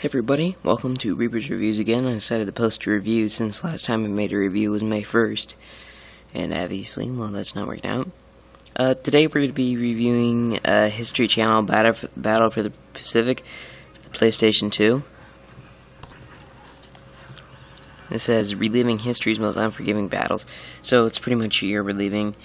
Hey everybody, welcome to Reaper's Reviews again. I decided to post a review since last time I made a review was May 1st. And obviously, well, that's not working out. Today we're going to be reviewing History Channel Battle for the Pacific for the PlayStation 2. This says reliving history's most unforgiving battles. So it's pretty much you're reliving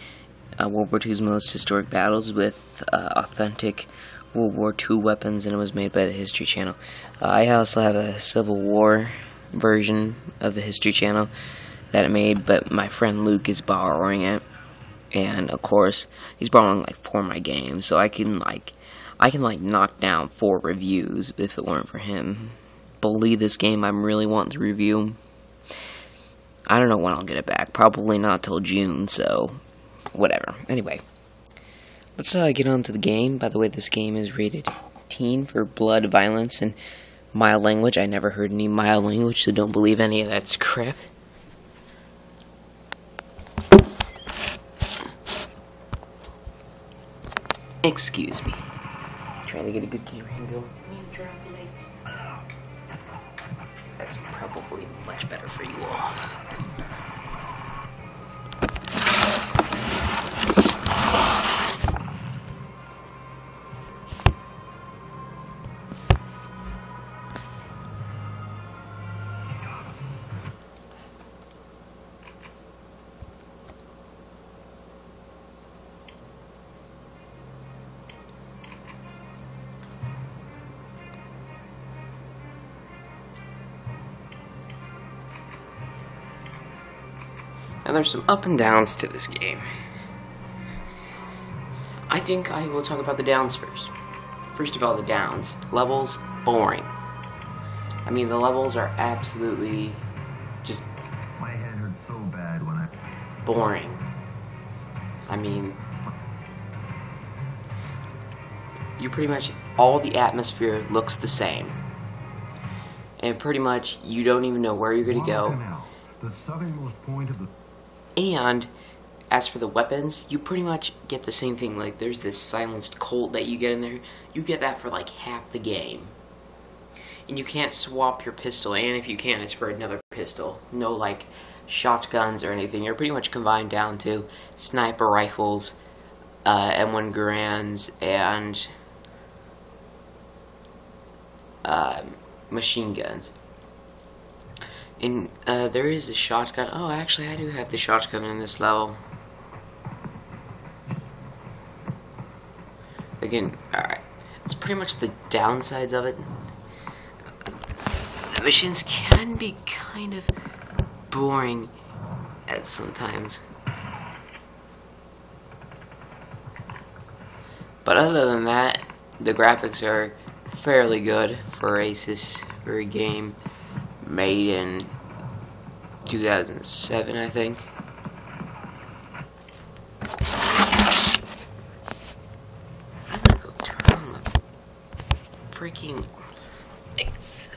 World War II's most historic battles with authentic World War II weapons, and it was made by the History Channel. I also have a Civil War version of the History Channel that it made, but my friend Luke is borrowing it, and of course he's borrowing like 4 of my games, so I can knock down 4 reviews if it weren't for him. Bully this game I'm really wanting to review. I don't know when I'll get it back. Probably not till June, so whatever. Anyway. Let's get on to the game. By the way, this game is rated teen for blood, violence, and mild language. I never heard any mild language, so don't believe any of that crap. Excuse me. Trying to get a good camera angle. Turn off the lights. That's probably much better for you all. Now there's some up and downs to this game. I think I will talk about the downs first. First of all, the downs. Levels, boring. I mean, the levels are absolutely just my head hurt so bad when I boring. I mean, you pretty much, all the atmosphere looks the same. And pretty much, you don't even know where you're going to go. The southernmost point of the... And as for the weapons, you pretty much get the same thing. Like, there's this silenced Colt that you get in there. You get that for like half the game. And you can't swap your pistol, and if you can, it's for another pistol. No, like, shotguns or anything. You're pretty much combined down to sniper rifles, M1 Garands, and machine guns. And there is a shotgun. Oh, actually, I do have the shotgun in this level. Again, alright. It's pretty much the downsides of it. The missions can be kind of boring at sometimes. But other than that, the graphics are fairly good for a game made in 2007, I think. I'm gonna go turn on the freaking lights.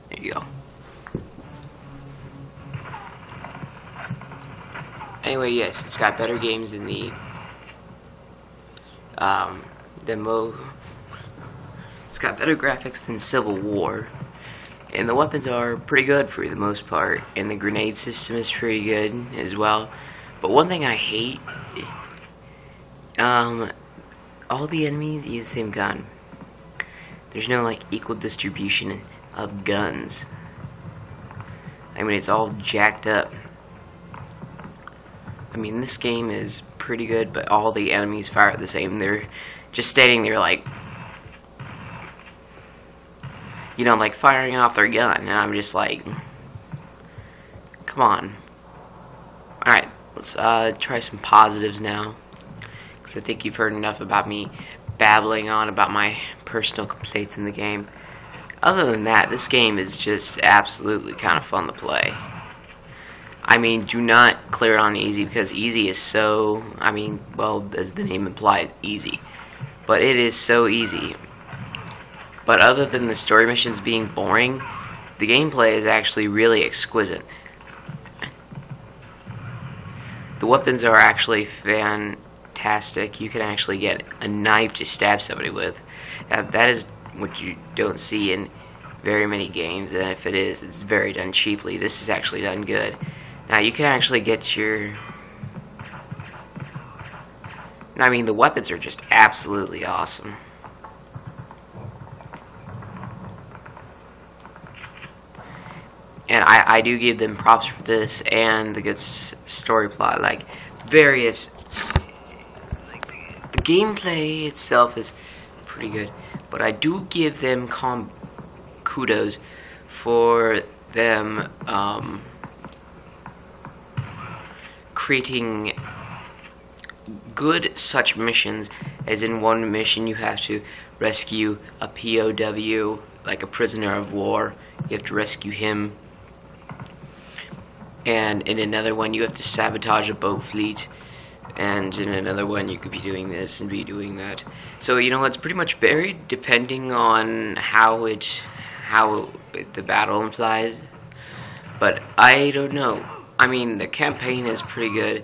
There you go. Anyway, yes, it's got better games than the it's got better graphics than Civil War, and the weapons are pretty good for the most part, and the grenade system is pretty good as well. But one thing I hate, all the enemies use the same gun. There's no like equal distribution of guns. I mean, it's all jacked up. I mean, this game is pretty good, but all the enemies fire the same. They're just standing there like, you know, like firing off their gun, and I'm just like, come on. Alright, let's try some positives now, because I think you've heard enough about me babbling on about my personal complaints in the game. Other than that, this game is just absolutely kind of fun to play. I mean, do not clear it on easy, because easy is so, I mean, well, as the name implies, easy. But it is so easy. But other than the story missions being boring, the gameplay is actually really exquisite. The weapons are actually fantastic. You can actually get a knife to stab somebody with. That is what you don't see in very many games, and if it is, it's very done cheaply. This is actually done good. Now you can actually get your... I mean, the weapons are just absolutely awesome. And I do give them props for this and the good story plot. Like, various... Like, the gameplay itself is pretty good. But I do give them kudos for them creating good such missions, as in one mission you have to rescue a POW, like a prisoner of war. You have to rescue him. And in another one you have to sabotage a boat fleet. And in another one you could be doing this and be doing that. So, you know, it's pretty much varied depending on how the battle implies. But I don't know. I mean, the campaign is pretty good.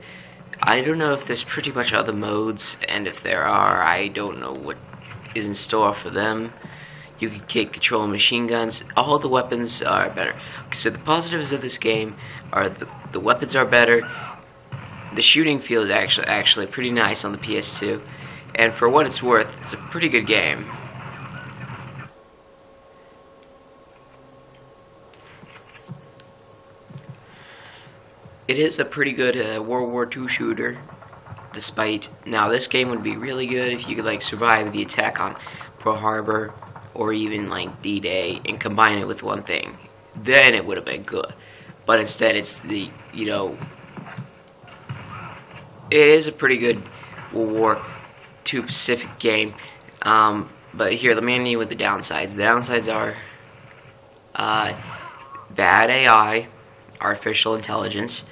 I don't know if there's pretty much other modes, and if there are, I don't know what is in store for them. You can control machine guns. All the weapons are better. So the positives of this game are the weapons are better. The shooting feels actually pretty nice on the PS2, and for what it's worth, it's a pretty good game. It is a pretty good World War II shooter, despite... Now, this game would be really good if you could, like, survive the attack on Pearl Harbor, or even, like, D-Day, and combine it with one thing. Then it would have been good. But instead, it's the, you know... It is a pretty good World War II Pacific game. But here, let me end you with the downsides. The downsides are... bad AI, artificial intelligence,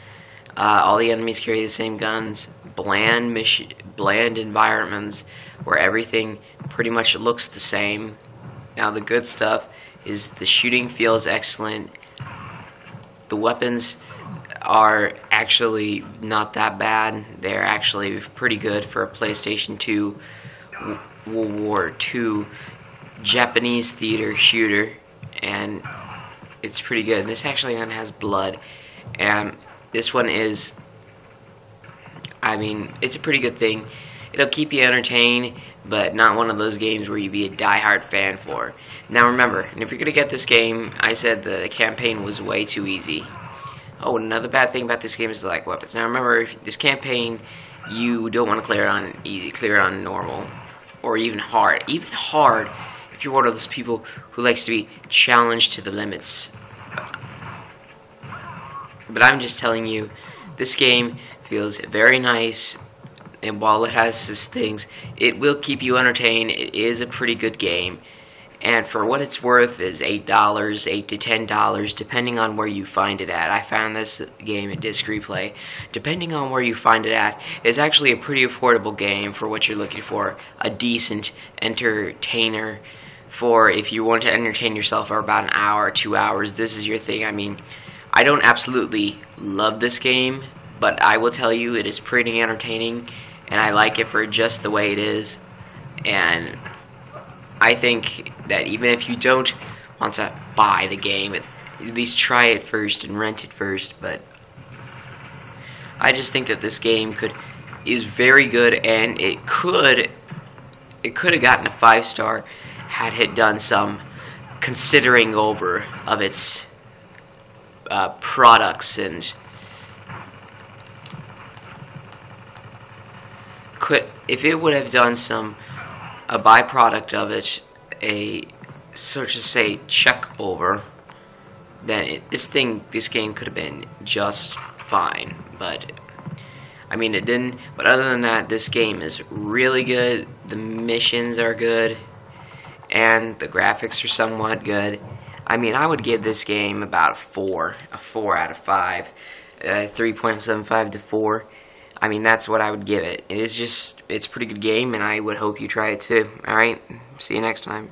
all the enemies carry the same guns, bland environments where everything pretty much looks the same. Now the good stuff is the shooting feels excellent. The weapons are actually not that bad. They're actually pretty good for a PlayStation 2 World War II Japanese theater shooter, and it's pretty good. This actually one has blood, and this one is, I mean, it's a pretty good thing. It'll keep you entertained, but not one of those games where you'd be a die-hard fan for. Now remember, and if you're going to get this game, I said the campaign was way too easy. Oh, and another bad thing about this game is the lack of weapons. Now remember, if this campaign, you don't want to clear it on easy, clear it on normal, or even hard. Even hard, if you're one of those people who likes to be challenged to the limits. But I'm just telling you, this game feels very nice, and while it has its things, it will keep you entertained. It is a pretty good game, and for what it's worth is $8, $8 to $10, depending on where you find it at. I found this game at Disc Replay. Depending on where you find it at, it's actually a pretty affordable game for what you're looking for. A decent entertainer for if you want to entertain yourself for about an hour or 2 hours. This is your thing. I mean, I don't absolutely love this game, but I will tell you it is pretty entertaining, and I like it for just the way it is. And I think that even if you don't want to buy the game, at least try it first and rent it first. But I just think that this game is very good, and it could have gotten a 5-star had it done some considering over of its products, and if it would have done a byproduct of it, a so to say check over, then this game could have been just fine. But I mean, it didn't. But other than that, this game is really good. The missions are good, and the graphics are somewhat good. I mean, I would give this game about a 4 out of 5, 3.75 to 4. I mean, that's what I would give it. It's a pretty good game, and I would hope you try it too. Alright, see you next time.